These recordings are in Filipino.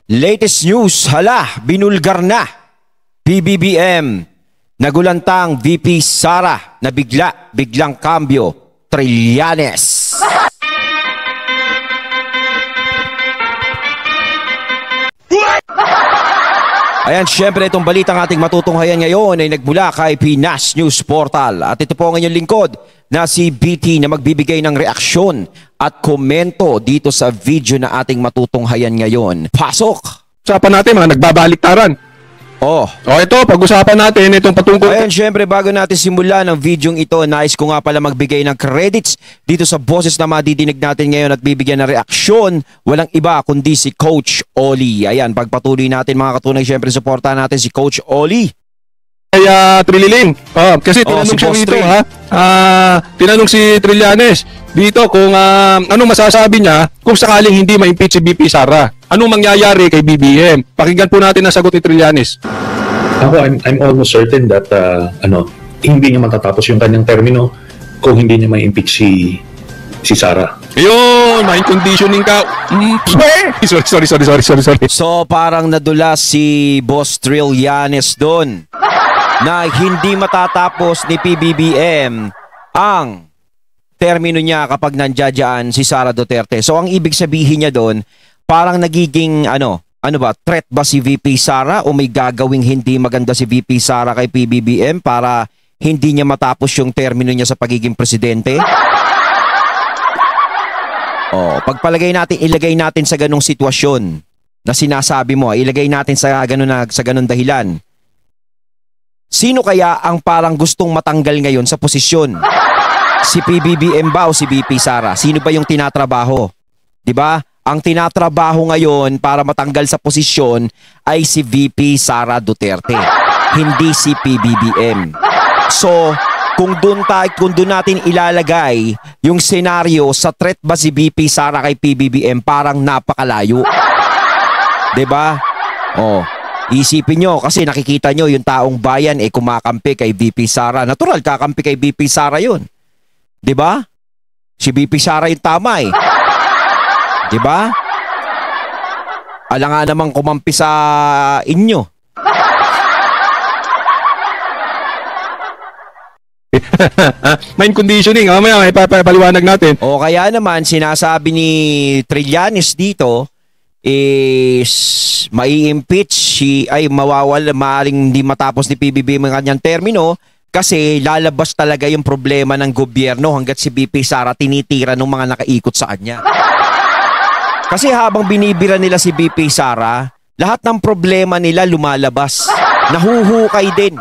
Latest news, hala, binulgar na. PBBM, nagulantang VP Sara na biglang kambyo, Trillanes. Ayan, syempre itong balitang ating matutunghayan ngayon ay nagmula kay Pinas News Portal. At ito po ang inyong lingkod na si BT na magbibigay ng reaksyon at komento dito sa video na ating matutunghayan ngayon. Pasok! Usapan natin mga nagbabaliktaran. Ito, pag-usapan natin itong patungkol. Ayan, syempre bago natin simulan ang videong ito, nais ko nga pala magbigay ng credits dito sa boses na madidinig natin ngayon at bibigyan ng reaksyon. Walang iba kundi si Coach Oli. Ayan, pagpatuloy natin mga katunay, syempre suportahan natin si Coach Oli. Ay, Trililing. Kasi tinanong si siya dito, tinanong si Trillanes dito kung anong masasabi niya kung sakaling hindi ma-impeach si VP Sara. Anong mangyayari kay BBM? Pakinggan po natin ang sagot ni Trillanes. Ako, I'm almost certain that hindi niya matatapos yung kanyang termino kung hindi niya ma-impeach si Sara. Ayun, may conditioning ka. Sorry. So parang nadulas si Boss Trillanes doon na hindi matatapos ni PBBM ang termino niya kapag nandiyan si Sara Duterte. So ang ibig sabihin niya doon, parang nagiging threat ba si VP Sara o may gagawing hindi maganda si VP Sara kay PBBM para hindi niya matapos yung termino niya sa pagiging presidente? Pagpalagay natin, ilagay natin sa ganung sitwasyon na sinasabi mo, ilagay natin sa ganung dahilan. Sino kaya ang parang gustong matanggal ngayon sa posisyon? Si PBBM ba o si VP Sara? Sino ba yung tinatrabaho? 'Di ba? Ang tinatrabaho ngayon para matanggal sa posisyon ay si VP Sara Duterte, hindi si PBBM. So, kung doon natin ilalagay yung senaryo sa threat ba si VP Sara kay PBBM, parang napakalayo. 'Di ba? Isipin nyo, kasi nakikita nyo yung taong bayan kumakampi kay VP Sara. Natural, kakampi kay VP Sara yun. 'Di ba? Si VP Sara yung tama eh. 'Di ba? Alangan namang kumampi sa inyo. Mind conditioning, may papaliwanag natin. O kaya naman sinasabi ni Trillanes dito is mai-impeach maaring hindi matapos ni PBBM ang kanyang termino kasi lalabas talaga yung problema ng gobyerno hanggat si VP Sara tinitira ng mga nakaikot sa kanya. Kasi habang binibira nila si VP Sara, lahat ng problema nila lumalabas. Nahuhukay din.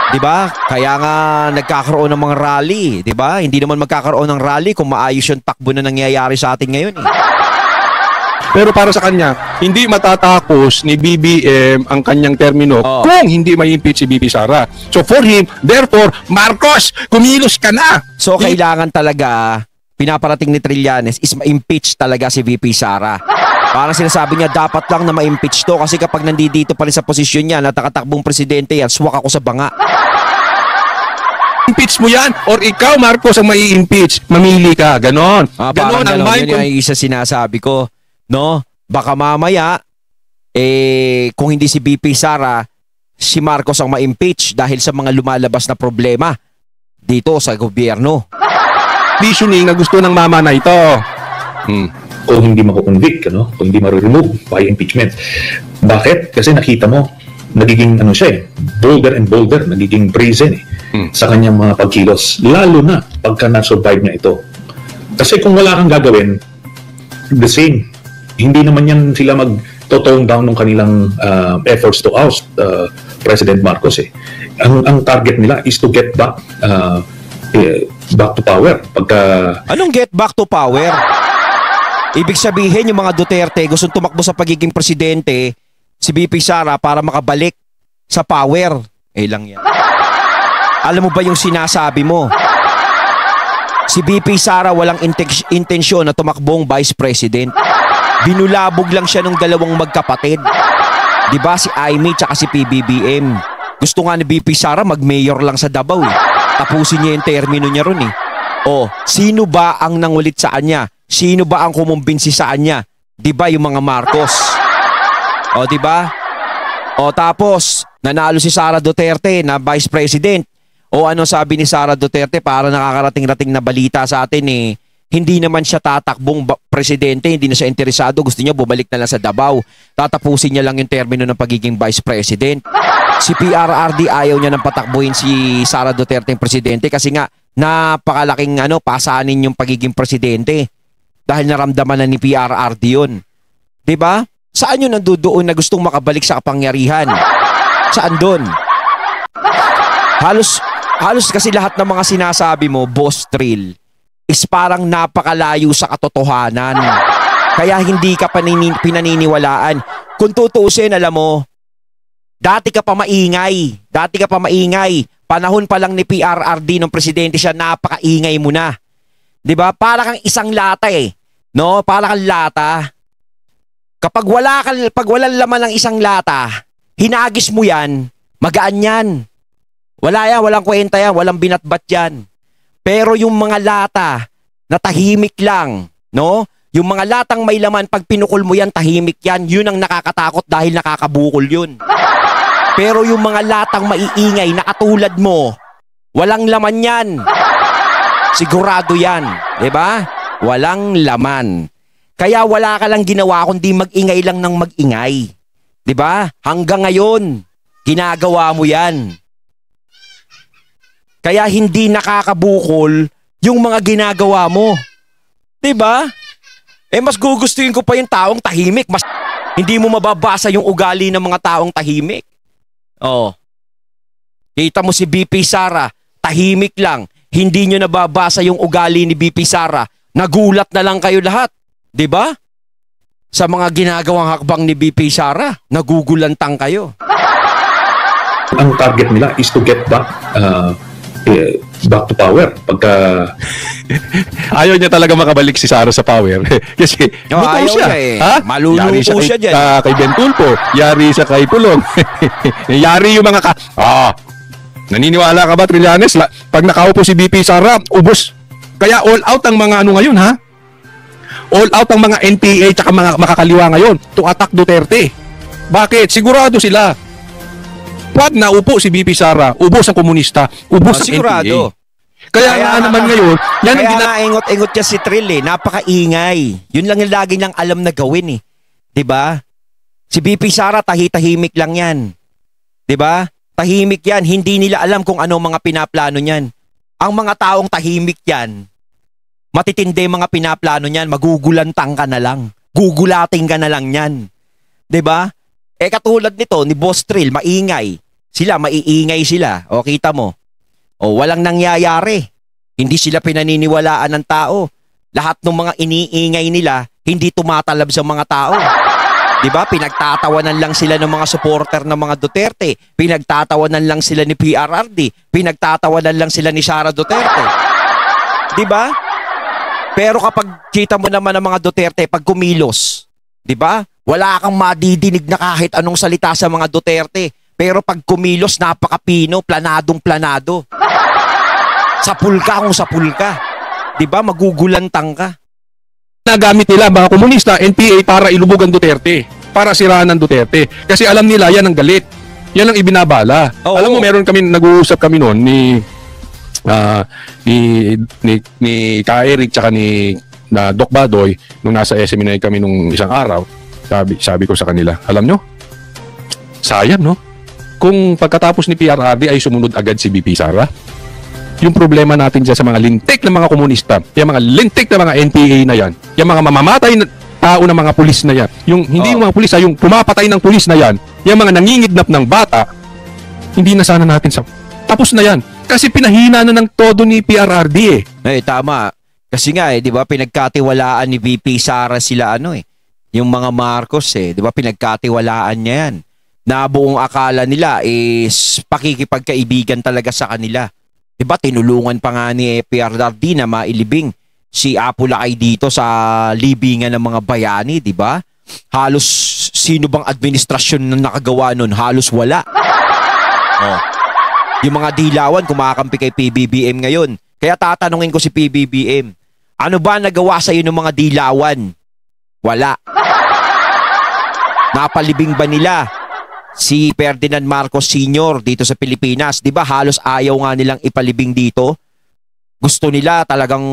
'Di ba? Kaya nga nagkakaroon ng mga rally, 'di ba? Hindi naman magkakaroon ng rally kung maayos yung takbo na nangyayari sa atin ngayon eh. Pero para sa kanya, hindi matatapos ni BBM ang kanyang termino kung hindi ma-impeach si VP Sara. So for him, therefore, Marcos, kumilos ka na! So kailangan talaga, pinaparating ni Trillanes is ma-impeach talaga si VP Sara. Parang sinasabi niya, dapat lang na ma-impeach to kasi kapag nandito pa rin sa posisyon niya na nakatakbong presidente yan, swak ako sa banga. Impeach mo yan or ikaw, Marcos, ang mai-impeach. Mamili ka, ganon. Ganon ang mind. Yun yung isa sinasabi ko. No? Baka mamaya, kung hindi si VP Sara, si Marcos ang ma-impeach dahil sa mga lumalabas na problema dito sa gobyerno. Conditioning na gusto ng mama na ito. Kung hindi mako-convict, kung hindi ma-remove by impeachment. Bakit? Kasi nakita mo, nagiging bolder and bolder, nagiging brazen sa kanyang mga pagkilos. Lalo na pagka na-survive niya ito. Kasi kung wala kang gagawin, the same. Hindi naman yan sila mag-tone down ng kanilang efforts to oust President Marcos eh. Ang target nila is to get back to power. Anong get back to power? Ibig sabihin yung mga Duterte gustong tumakbo sa pagiging presidente, si VP Sara para makabalik sa power. Lang yan. Alam mo ba yung sinasabi mo? Si VP Sara walang intensyon na tumakbong vice president. Binulabog lang siya ng dalawang magkapatid. 'Di ba si Aimee tsaka si PBBM. Gusto nga ni VP Sara mag-mayor lang sa Davao eh. Tapusin niya yung termino niya ron eh. Sino ba ang nangulit sa kanya? Sino ba ang kumumbinsi sa kanya? 'Di ba yung mga Marcos? O, di ba? O, tapos, nanalo si Sara Duterte na Vice President. O, ano sabi ni Sara Duterte para nakakarating-rating na balita sa atin hindi naman siya tatakbong presidente, hindi na siya interesado, gusto niya bumalik na lang sa Davao. Tatapusin niya lang yung termino ng pagiging Vice President. Si PRRD ayaw niya nang patakbuhin si Sara Duterte yung presidente kasi nga napakalaking pasanin yung pagiging presidente dahil naramdaman na ni PRRD yun. 'Di ba? Saan yun nandoon na gustong makabalik sa kapangyarihan? Saan doon? Halos kasi lahat ng mga sinasabi mo, Boss Trill, is parang napakalayo sa katotohanan. Kaya hindi ka pinaniniwalaan. Kung tutuusin, alam mo, dati ka pa maingay. Panahon pa lang ni PRRD ng presidente siya, napakaingay mo na. 'Di ba? Para kang isang lata no? Para kang lata. Kapag walang laman ng isang lata, hinagis mo yan, magaan yan. Walang kwenta yan, walang binatbat yan. Pero yung mga lata na tahimik lang, no? Yung mga latang may laman, pag pinukol mo yan, tahimik yan. Yun ang nakakatakot dahil nakakabukol yun. Pero yung mga latang maiingay na katulad mo, walang laman yan. Sigurado yan, 'di ba? Walang laman. Kaya wala ka lang ginawa kundi mag-ingay lang ng mag-ingay. 'Di ba? Hanggang ngayon, ginagawa mo yan. Kaya hindi nakakabukol yung mga ginagawa mo. 'Di ba? Mas gugustuhin ko pa yung taong tahimik. Mas hindi mo mababasa yung ugali ng mga taong tahimik. Oh. Kita mo si BP Sara, tahimik lang. Hindi nyo nababasa yung ugali ni BP Sara. Nagulat na lang kayo lahat. 'Di ba? Sa mga ginagawang hakbang ni BP Sara, nagugulantang kayo. Ang target nila is to get back to power. Pagka ayaw niya talaga makabalik si Sara sa power. Kasi ayaw siya. Ha? Maluluto siya dyan. Kay Ben Tulfo, yari siya kay Pulong. Yari yung mga naniniwala ka ba, Trillanes? Pag nakaupo si BP Sara, ubos. Kaya all out ang mga ngayon, ha? All out ang mga NPA tsaka mga makakaliwa ngayon to attack Duterte. Bakit? Sigurado sila. Pag naupo si BP Sara, ubos ang komunista, ubos ang sigurado. NPA. Kaya naman ngayon, yan kaya naingot-ingot niya si Trill napakaingay. Yun lang yung lagi niyang alam na gawin 'Di ba? Si BP Sara tahimik lang yan. 'Di ba? Tahimik yan, hindi nila alam kung ano mga pinaplano niyan. Ang mga taong tahimik yan, matitindi mga pinaplano niyan, magugulantang ka na lang. Gugulating ka na lang yan. 'Di ba? Katulad nito ni Boss Trill, maingay. Maiingay sila. O kita mo. O walang nangyayari. Hindi sila pinaniniwalaan ng tao. Lahat ng mga iniingay nila, hindi tumatalab sa mga tao. 'Di ba? Pinagtatawanan lang sila ng mga supporter ng mga Duterte. Pinagtatawanan lang sila ni PRRD. Pinagtatawanan lang sila ni Sara Duterte. 'Di ba? Pero kapag kita mo naman ng mga Duterte pag kumilos, 'di ba? Wala kang madidinig na kahit anong salita sa mga Duterte. Pero pag kumilos, napakapino, planadong-planado. Sapul ka kung sapul ka. 'Di ba? Magugulantang ka. Nagamit nila mga komunista, NPA para ilubog ang Duterte, para siraan ang Duterte. Kasi alam nila yan ang galit. Yan ang ibinabala. Oo. Alam mo, nag-uusap kami noon ni Ka Eric tsaka ni Doc Badoy nung nasa SMNI kami nung isang araw. Sabi ko sa kanila, alam nyo, sayang no? Kung pagkatapos ni PRRD ay sumunod agad si BP Sara, yung problema natin dyan sa mga lintik na mga komunista, yung mga lintik na mga NPA na yan, yung mga mamamatay na tao ng mga pulis na yan, hindi yung mga pulis, yung pumapatay ng pulis na yan, yung mga nangingidnap ng bata, hindi na sana natin tapos na yan. Kasi pinahina na ng todo ni PRRD Tama. Kasi nga di ba pinagkatiwalaan ni BP Sara sila yung mga Marcos di ba pinagkatiwalaan niya yan. Na buong akala nila is pakikipagkaibigan talaga sa kanila. Diba tinulungan pa nga ni PRRD na mailibing si Apo Lakay dito sa libingan ng mga bayani, diba? Halos sino bang administrasyon na nakagawa nun? Halos wala. Yung mga dilawan kumakampi kay PBBM ngayon. Kaya tatanungin ko si PBBM, ano ba nagawa sa iyo ng mga dilawan? Wala. Napalibing ba nila si Ferdinand Marcos Sr. dito sa Pilipinas? Di ba halos ayaw nga nilang ipalibing dito? Gusto nila talagang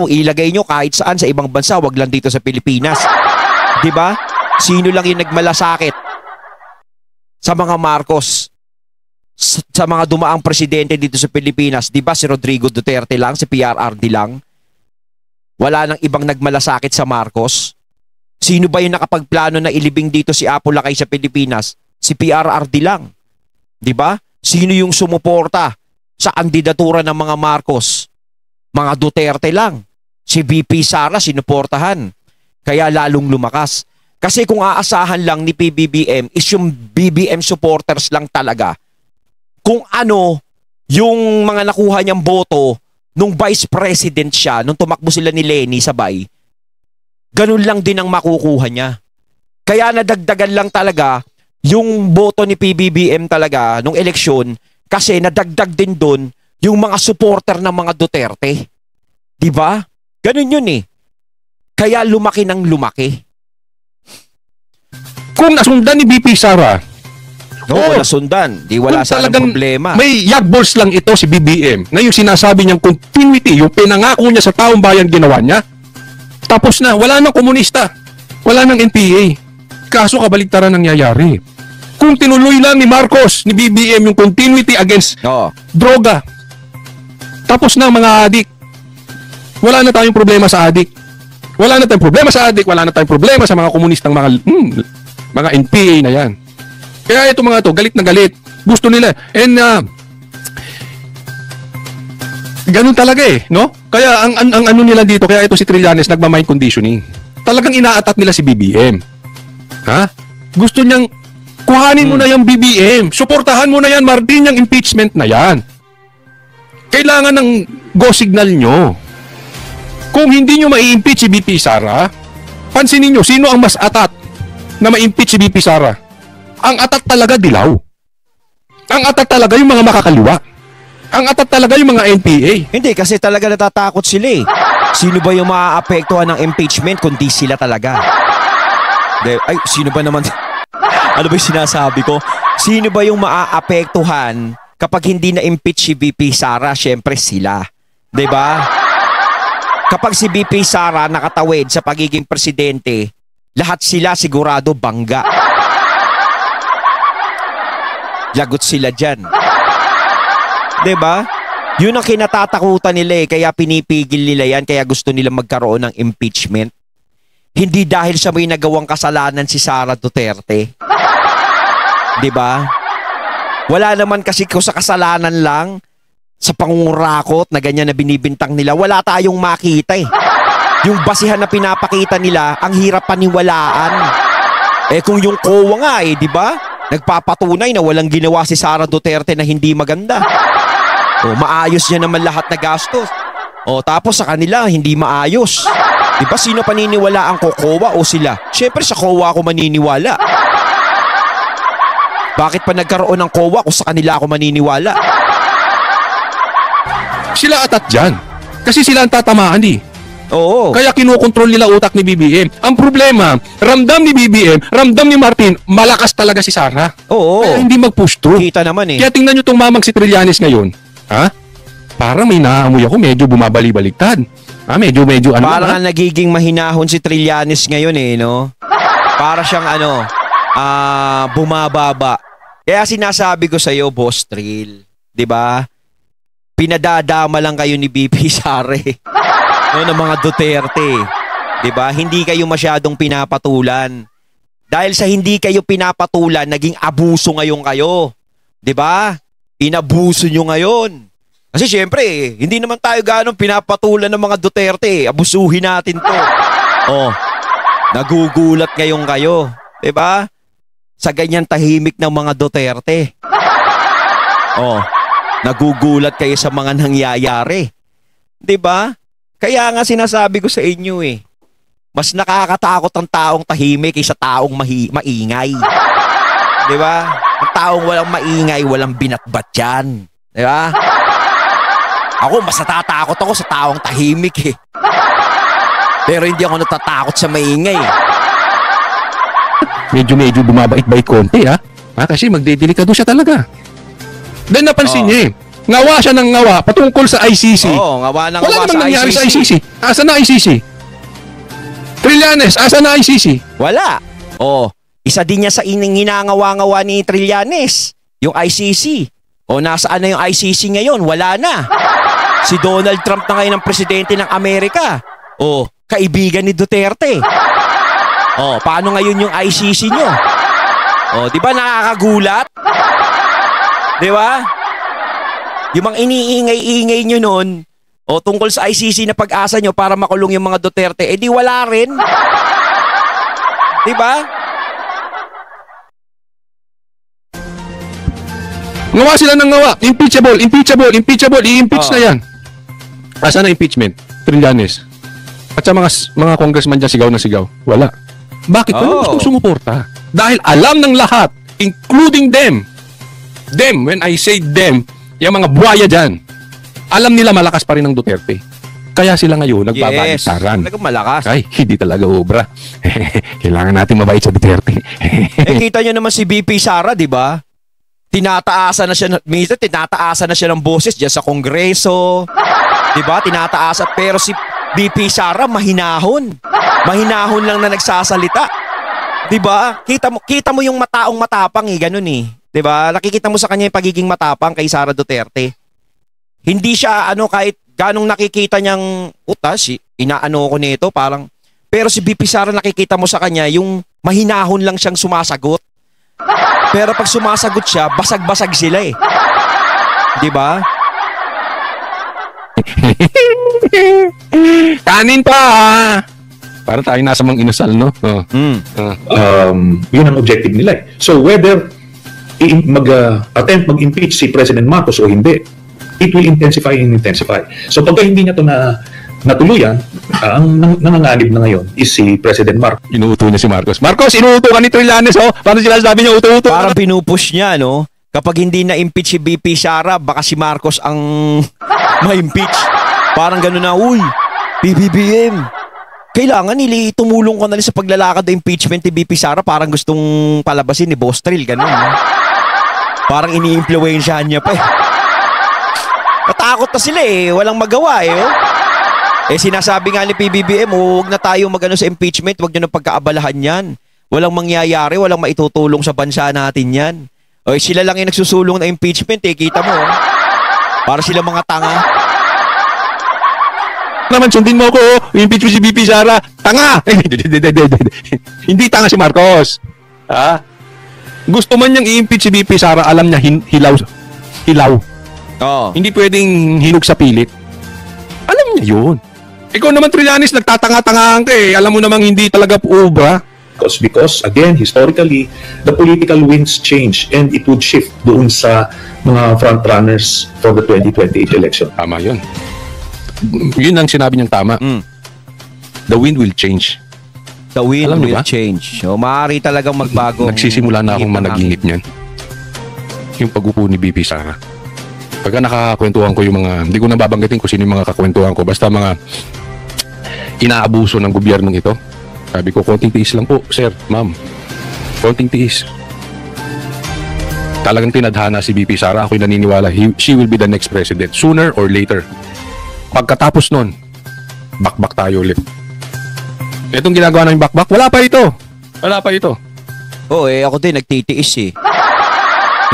ilagay nyo kahit saan sa ibang bansa, wag lang dito sa Pilipinas. Di ba? Sino lang yung nagmalasakit sa mga Marcos? Sa mga dumaang presidente dito sa Pilipinas, di ba si Rodrigo Duterte lang, si PRRD lang? Wala nang ibang nagmalasakit sa Marcos? Sino ba yung nakapagplano na ilibing dito si Apo Lakay sa Pilipinas? Si PRRD lang. Di ba? Sino yung sumuporta sa kandidatura ng mga Marcos? Mga Duterte lang. Si VP Sara sinuportahan. Kaya lalong lumakas. Kasi kung aasahan lang ni PBBM is yung BBM supporters lang talaga. Kung ano yung mga nakuha niyang boto nung vice president siya, nung tumakbo sila ni Lenny sabay, ganun lang din ang makukuha niya. Kaya nadagdagan lang talaga yung boto ni PBBM talaga nung eleksyon kasi nadagdag din doon yung mga supporter ng mga Duterte. Diba? Ganun yun eh. Kaya lumaki ng lumaki. Kung nasundan ni BP Sara, Wala sundan. Di wala sa problema. May yagballs lang ito si BBM na yung sinasabi niyang continuity, yung pinangako niya sa taong bayan ginawa niya. Tapos na, wala nang komunista. Wala nang NPA. Kaso kabaligtaran nangyayari. Kung tinuloy lang ni Marcos, ni BBM yung continuity against droga. Tapos na mga adik. Wala na tayong problema sa adik. Wala na tayong problema sa adik. Wala na tayong problema sa mga komunistang mga NPA na yan. Kaya ito mga to, galit na galit. Gusto nila. And ganun talaga eh, no? Kaya ang ano nila dito, kaya ito si Trillanes nagma-mind conditioning. Talagang inaatat nila si BBM. Ha? Gusto niyang kuhanin mo na yung BBM. Suportahan mo na yan, Martin, yung impeachment na yan. Kailangan ng go signal nyo. Kung hindi nyo ma-impeach si BP Sara, pansinin nyo, sino ang mas atat na ma-impeach si BP Sara? Ang atat talaga dilaw. Ang atat talaga yung mga makakaliwa. Ang atat talaga yung mga NPA. Hindi, kasi talaga natatakot sila eh. Sino ba yung maaapektuhan ng impeachment kundi sila talaga? Ay, sino ba naman? Ano ba yung sinasabi ko? Sino ba yung maaapektuhan kapag hindi na-impeach si BP Sara? Siyempre sila. Diba? Kapag si BP Sara nakatawid sa pagiging presidente, lahat sila sigurado bangga. Lagot sila dyan. Diba? Yun ang kinatatakutan nila eh. Kaya pinipigil nila yan. Kaya gusto nila magkaroon ng impeachment. Hindi dahil sa may nagawang kasalanan si Sara Duterte. Diba? Wala naman kasi ko sa kasalanan lang, sa pangungurakot na ganyan na binibintang nila, wala tayong makita eh. Yung basihan na pinapakita nila, ang hirap paniwalaan. Eh kung yung COA nga eh, diba? Nagpapatunay na walang ginawa si Sara Duterte na hindi maganda. O, maayos niya naman lahat na gastos. O, tapos sa kanila, hindi maayos. Diba sino paniniwalaan ko, COA o sila? Siyempre sa COA ako maniniwala. Bakit pa nagkaroon ng COA kung sa kanila ako maniniwala? Sila atat dyan. Kasi sila ang tatamaan eh. Oo. Kaya kinukontrol nila utak ni BBM. Ang problema, ramdam ni BBM, ramdam ni Martin, malakas talaga si Sara. Oo. Kaya hindi mag-push through. Kita naman eh. Kaya tingnan nyo itong mamang si Trillanes ngayon. Ha? Parang may naamoy ako, medyo bumabali-baliktad. Ha? Medyo ano. Parang nagiging mahinahon si Trillanes ngayon eh, no? Para siyang bumababa. Kaya sinasabi ko sa'yo, Boss Trill, di ba? Pinadadama lang kayo ni BP Sara no, ng mga Duterte. Diba? Hindi kayo masyadong pinapatulan. Dahil sa hindi kayo pinapatulan, naging abuso ngayon kayo. Diba? Inabuso nyo ngayon. Kasi syempre, hindi naman tayo ganong pinapatulan ng mga Duterte. Abusuhin natin to. Oh, nagugulat ngayon kayo. Diba? Sa ganyan tahimik ng mga Duterte. Oh, nagugulat kayo sa mga nangyayari. 'Di ba? Kaya nga sinasabi ko sa inyo eh. Mas nakakatakot ang taong tahimik kaysa taong maingay. 'Di ba? Ang taong walang maingay, walang binatbat 'yan. 'Di ba? Ako mas natatakot ako sa taong tahimik eh. Pero hindi ako natatakot sa maingay. medyo bumabait-bait konti, ha? Kasi magdedelikado siya talaga. Then napansin niya ngawa siya ng ngawa patungkol sa ICC. Ngawa ng Wala ngawa namang nangyari sa sa ICC. Asa na ICC? Trillanes, asa na ICC? Wala. Isa din niya sa ginangawa-ngawa ni Trillanes, yung ICC. Nasaan na yung ICC ngayon? Wala na. Si Donald Trump na ngayon ang presidente ng Amerika. Kaibigan ni Duterte. Paano ngayon yung ICC nyo? Di ba nakakagulat? Di ba? Yung mga iniingay-ingay nyo nun, tungkol sa ICC na pag-asa nyo para makulong yung mga Duterte, di wala rin. Di ba? Ngawa sila ng ngawa. Impeachable. I-impeach na yan. Asa na impeachment? Trillanes. At sa mga congressman dyan, sigaw na sigaw. Wala. Bakit? Wala gustong sumuporta. Dahil alam ng lahat, including them, when I say them, yung mga buhaya dyan, alam nila malakas pa rin ang Duterte. Kaya sila ngayon nagbabalisaran. Talagang malakas. Ay, hindi talaga obra. Kailangan natin mabait sa Duterte. Kita nyo naman si BP Sara, di ba? Tinataasan na siya, minsan tinataasan na siya ng boses dyan sa Kongreso. Di ba? Tinataasan. Pero si BP Sara, mahinahon. Mahinahon lang na nagsasalita. Di ba? Kita mo yung mataong matapang ganun Di ba? Nakikita mo sa kanya yung pagiging matapang kay Sara Duterte. Hindi siya kahit ganong nakikita niyang inaano ko nito parang, pero si BP Sara nakikita mo sa kanya yung mahinahon lang siyang sumasagot. Pero pag sumasagot siya, basag-basag sila Di ba? Kanin pa! Para tayo nasa mga inasal, no? Yun ang objective nila So whether mag-attempt mag-impeach si President Marcos o hindi, it will intensify. So pagka hindi niya ito natuluyan, ang nanganganib na ngayon is si President Marcos. Inuuto niya si Marcos. Marcos, inuuto ka ni Trillanes, Paano sila sabi niya, uto-uto? Parang pinupush niya, no? Kapag hindi na-impeach si BP Sara, baka si Marcos ang ma-impeach. Parang gano'n na, PBBM. Kailangan tumulong ka na rin sa paglalakad ng impeachment ni BP Sara, parang gustong palabasin ni Boss Trill, gano'n. No? Parang ini-influensyahan niya pa Natakot na sila walang magawa sinasabi nga ni PBBM, huwag na tayo magano sa impeachment, huwag nyo na pagkaabalahan yan. Walang mangyayari, walang maitutulong sa bansa natin yan. Sila lang yung nagsusulong na impeachment kita mo. Para sila mga tanga. Naman, sundin mo ko, impeach mo si BP Sara. Tanga! Hindi tanga si Marcos. Gusto man niyang i-impeach si BP Sara, alam niya hilaw. Hindi pwedeng hinog sa pilit. Alam niya yun. Ikaw naman, Trillanes, nagtatanga-tangahan ka Alam mo namang hindi talaga obra. Because again, historically, the political winds change and it would shift doon sa mga frontrunners for the 2028 election. Tama yun. Yun ang sinabi niyang tama. The wind will change. The wind will change. Maaari talagang magbago. Nagsisimula na akong managinip niyan. Yung pag-upo ni BP Sara. Pagka nakakakwentuhan ko yung mga, hindi ko na babanggitin kung sino yung mga kakwentuhan ko, basta mga inaabuso ng gobyernong ito. Sabi ko, konting tiis lang po, sir, ma'am. Konting tiis. Talagang tinadhana si BP Sara. Ako'y naniniwala, she will be the next president. Sooner or later. Pagkatapos nun, bakbak tayo ulit. Itong ginagawa ng bakbak, wala pa ito. Ako din, nagtitiis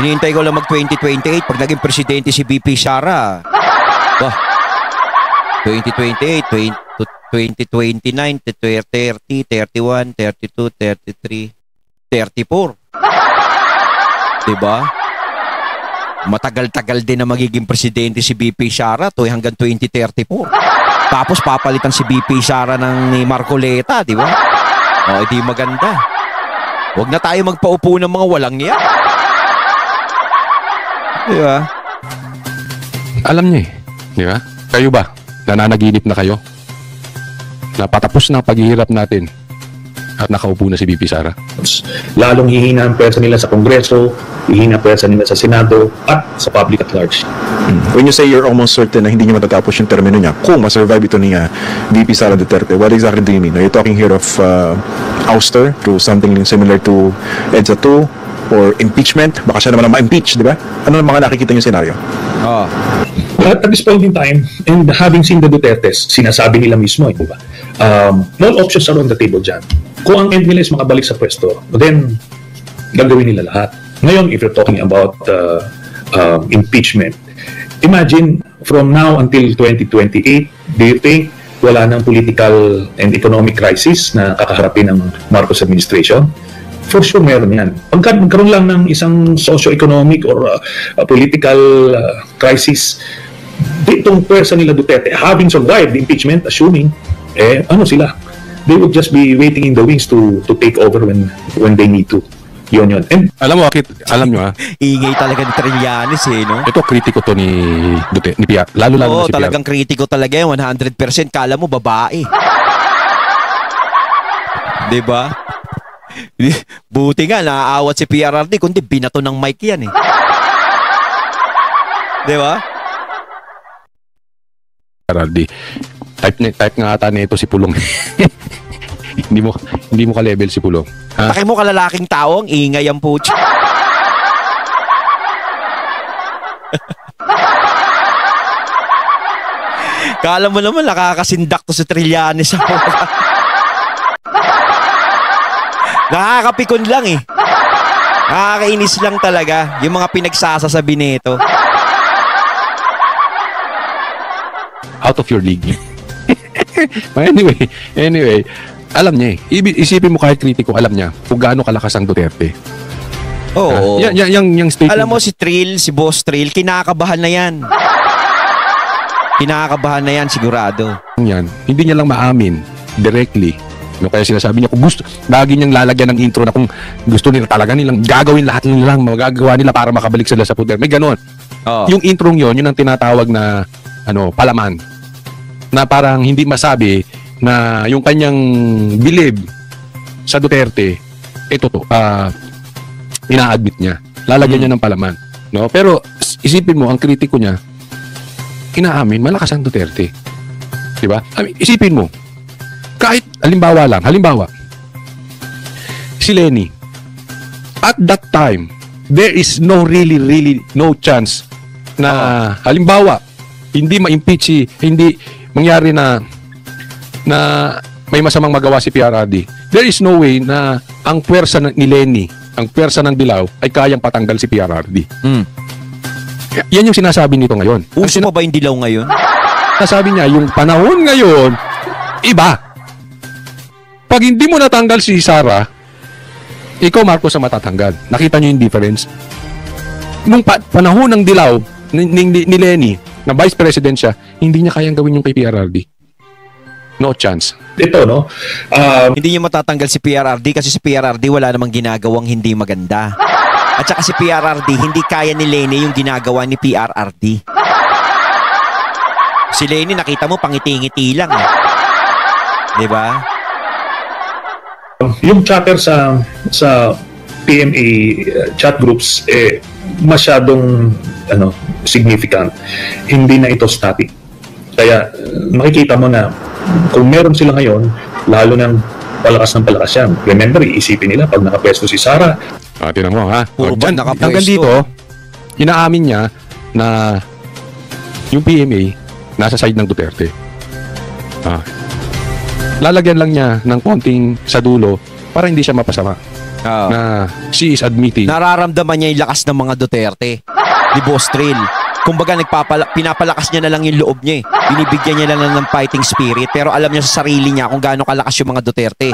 Hinihintay ko lang mag-2028 pag naging presidente si BP Sara. 2028, 2029, 30, 31, 32, 33, 34. Diba? Matagal-tagal din na magiging presidente si BP Sara hanggang 2034. Tapos papalitan si BP Sara ni Marcoleta, di ba? Di maganda. Huwag na tayo magpaupo ng mga walang niya. Di ba? Alam niyo di ba? Kayo ba? Nananaginip na kayo? Napatapos na ang paghihirap natin at nakaupo na si BP Sara. Lalong hihina ang pwersa nila sa Kongreso, hihina ang pwersa nila sa Senado at sa public at large. When you say you're almost certain na hindi niya matatapos yung termino niya, kung ma-survive ito ni VP Sara Duterte, what exactly do you mean? Are you talking here of ouster through something similar to EDSA 2 or impeachment? Baka siya naman ang ma-impeach, di ba? Ano ang mga nakikita niyo senaryo? Oh. At this point in time, and having seen the Dutertes, sinasabi nila mismo, di ba? All options are on the table dyan. Kung ang end nila is makabalik sa pwesto, then gagawin nila lahat. Ngayon, if you're talking about impeachment, imagine from now until 2028, do you think wala ng political and economic crisis na kakaharapin ng Marcos administration? For sure meron yan. Pagka magkaroon lang ng isang socio-economic or political crisis, ditong pwersa nila Duterte, having survived the impeachment, assuming, ano sila? They would just be waiting in the wings to take over when they need to. Yun. And Alam mo, alam nyo Ingay talaga ni Trillanes no? ito kritiko to ni Duterte, ni Pia, lalo-lalo na si Pia. Talagang kritiko talaga yan, 100%. Kala mo babae. Diba? Buti nga, naaawat si PRRD, kundi binato ng mic yan Diba? PRRD. Type nga ata nito si Pulong. hindi mo ka-level si Pulong. Ha? Taki mo kalalaking tao, ang ingay ang putya. Kala mo naman nakakasindak to si Trillanes ako. Nakakapikon lang Nakakainis lang talaga yung mga pinagsasasabi nito. Out of your league. Anyway, alam niya isipin mo kahit kritiko, alam niya kung gaano kalakas ang Duterte. Oo. Yung statement. Alam mo si Boss Trill, kinakabahan na yan. Kinakabahan na yan, sigurado. Yan, hindi niya lang maamin directly. No, kaya sinasabi niya kung gusto, lagi niyang lalagyan ng intro na kung gusto nila talaga nilang gagawin lahat nilang magagawa nila para makabalik sila sa poder. May ganon. Yung intro yun ang tinatawag na palaman. Na parang hindi masabi na yung kanyang believe sa Duterte ina-admit niya. Lalagyan niya ng palaman, no? Pero isipin mo, ang kritiko niya inaamin malakas ang Duterte. 'Di ba? Isipin mo, kahit halimbawa si Leni, at that time there is really no chance na halimbawa hindi ma-impeach hindi mangyari na may masamang magawa si PRRD. There is no way na ang pwersa ni Leni, ang pwersa ng Dilaw ay kayang patanggal si PRRD. Yan yung sinasabi nito ngayon. Uso pa ba yung Dilaw ngayon? Nasabi niya, yung panahon ngayon, iba. Pag hindi mo natanggal si Sara, ikaw Marcos ang matatanggal. Nakita niyo yung difference? Nung panahon ng Dilaw, ni Leni, na Vice President siya, hindi niya kayang gawin yung kay PRRD. No chance. Ito, no? Hindi niya matatanggal si PRRD kasi si PRRD wala namang ginagawang hindi maganda. At saka si PRRD, hindi kaya ni Leni yung ginagawa ni PRRD. Si Leni, nakita mo, pangiti-ngiti lang. Diba? Yung chatter sa PMA chat groups, masyadong significant. Hindi na ito static. Kaya makikita mo na kung meron sila ngayon, lalo ng palakas yan. Remember, iisipin nila pag nakapwesto si Sara. Tinan mo ha. Puro ba nakapwesto? Hanggang dito, inaamin niya na yung PMA nasa side ng Duterte. Lalagyan lang niya ng konting sa dulo para hindi siya mapasama. Na she is admitting. Nararamdaman niya yung lakas ng mga Duterte ni Boss Trill. Kumbaga pinapalakas niya na lang yung loob niya Binibigyan niya lang ng fighting spirit, pero alam niya sa sarili niya kung gaano kalakas yung mga Duterte.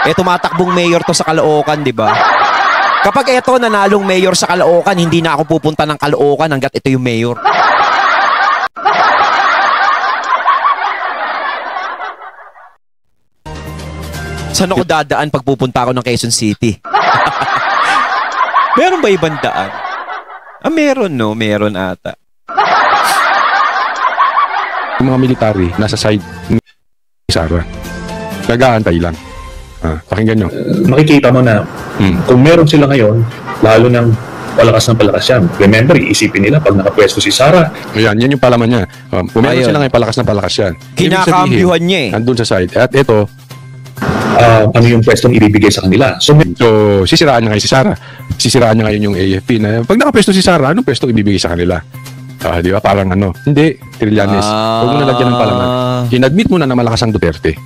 Tumatakbong mayor to sa Caloocan, di ba? Kapag nanalong mayor sa Caloocan, hindi na ako pupunta ng Caloocan hanggat ito yung mayor. Saan ako dadaan pag pupunta ako ng Quezon City? Meron ba ibang daan? Meron, no? Meron ata. Yung mga military nasa side ni Sara. Nag-aantay lang. Pakinggan nyo. Makikita mo na kung meron sila ngayon, lalo ng palakas yan. Remember, iisipin nila pag nakapwesto si Sara. Yan yung palaman niya. Kung meron sila ngayon, palakas yan. Kinakambyuhan niya Nandun sa side. At ito, ano yung pwestong ibibigay sa kanila. So, So, sisiraan niya ngayon si Sara. Sisiraan niya ngayon yung AFP na pag nakapwesto si Sara, anong pwesto ibibigay sa kanila? Di ba? Parang hindi, Trillanes. Huwag mo nalagyan ng palaman. Inadmit mo na malakas ang Duterte.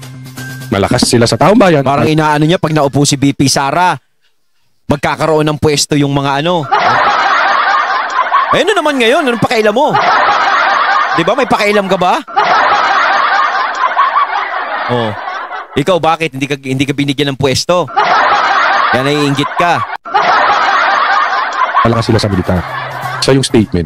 Malakas sila sa taong bayan. Parang inaano niya pag naupo si BP Sara, magkakaroon ng pwesto yung mga ano naman ngayon? Anong pakailam mo? Di ba? May pakailam ka ba? Oh. Ikaw bakit hindi ka binigyan ng pwesto? Yan naiinggit ka. Malakas sila sa militar. Sa yung statement.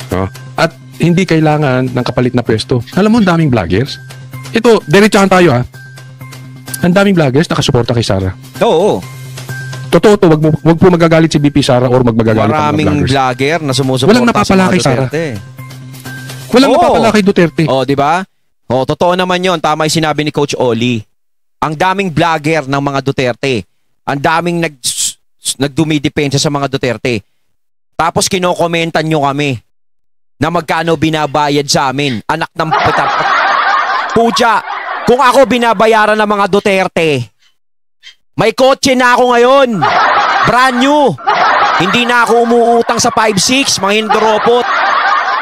No? At hindi kailangan ng kapalit na pwesto. Alam mo, ang daming vloggers. Ito, diretsahan tayo ha. Ang daming vloggers nakasuporta kay Sara. Oo. Totoo to, wag po magagalit si BP Sara or magmagagalit ang mga Maraming vloggers. vlogger na sumusuporta Walang napapala kay Sara. Walang napapala kay Duterte. Oh, di ba? Oh, totoo naman 'yon. Tama 'yung sinabi ni Coach Oli. Ang daming vlogger ng mga Duterte. Ang daming nagdumidepensa sa mga Duterte. Tapos kinokomentan nyo kami na magkano binabayad sa amin. Anak ng Pucha, kung ako binabayaran ng mga Duterte, may kotse na ako ngayon. Brand new. Hindi na ako umuutang sa 5-6, mga hindoropot.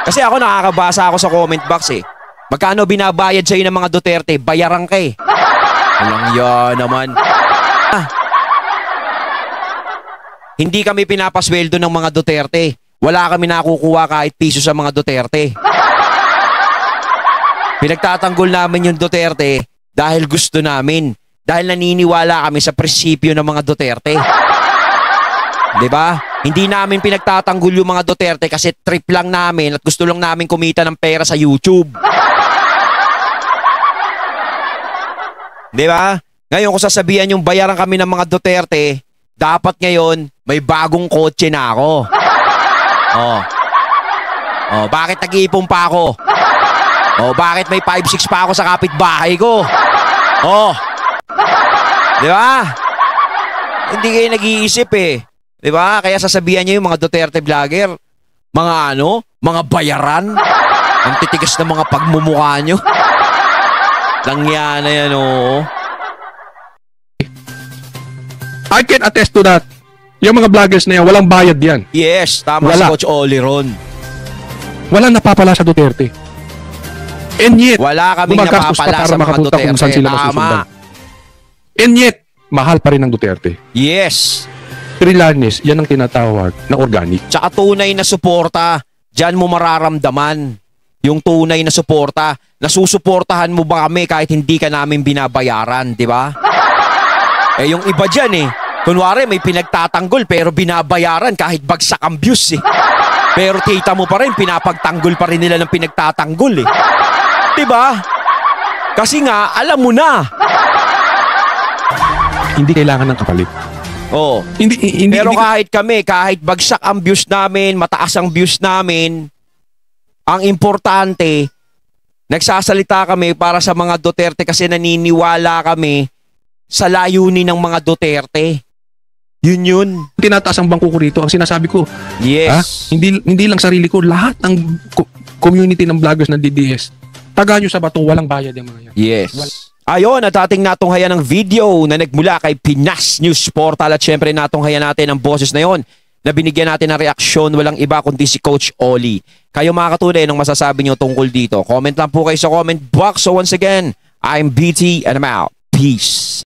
Kasi ako nakakabasa ako sa comment box eh. Magkano binabayad sa'yo ng mga Duterte? Bayaran ka eh. Walang yan naman. Hindi kami pinapasweldo ng mga Duterte. Wala kami nakukuha kahit piso sa mga Duterte. Pinagtatanggol namin yung Duterte dahil gusto namin. Dahil naniniwala kami sa prinsipyo ng mga Duterte. Diba? Hindi namin pinagtatanggol yung mga Duterte kasi trip lang namin at gusto lang namin kumita ng pera sa YouTube. Diba? Ngayon kung sasabihan yung bayaran kami ng mga Duterte, dapat ngayon may bagong kotse na ako. Bakit nag-iipon pa ako? Bakit may 5-6 pa ako sa kapitbahay ko? Diba? Hindi kayo nag-iisip eh. Diba? Kaya sasabihan nyo yung mga Duterte vlogger, mga bayaran. Ang titigas ng mga pagmumukha nyo. Langya na yan, oo. I can attest to that. Yung mga vloggers na yan, walang bayad yan. Yes, tama si Coach Oli ron. Walang napapala sa Duterte. And yet, wala kaming napapala sa mga Duterte. Tama. And yet, mahal pa rin ang Duterte. Yes. Trillanes, yan ang tinatawag na organic. Tsaka tunay na suporta. Diyan mo mararamdaman yung tunay na suporta. Nasusuportahan mo ba kami kahit hindi ka namin binabayaran, di ba? Yung iba dyan kunwari may pinagtatanggol pero binabayaran kahit bagsak ang views Pero kita mo pa rin, pinapagtanggol pa rin nila ng pinagtatanggol di ba? Kasi nga, alam mo na. Hindi kailangan ng kapalit. Pero kahit kami, kahit bagsak ang views namin, mataas ang views namin, ang importante, nagsasalita kami para sa mga Duterte kasi naniniwala kami sa layunin ng mga Duterte. Yun. Tinataas ang bangko ko rito. Ang sinasabi ko, yes. Hindi lang sarili ko, lahat ng community ng vloggers ng DDS. Taga nyo sa bato, walang bayad yung mga yan. Yes. Ayon, at ating natunghayan ng video na nagmula kay Pinas News Portal at syempre natunghayan natin ang boses na yon na binigyan natin ng reaksyon, walang iba kundi si Coach Oli. Kayo mga katunay, anong masasabi nyo tungkol dito? Comment lang po kayo sa comment box. So once again, I'm BT and I'm out. Peace.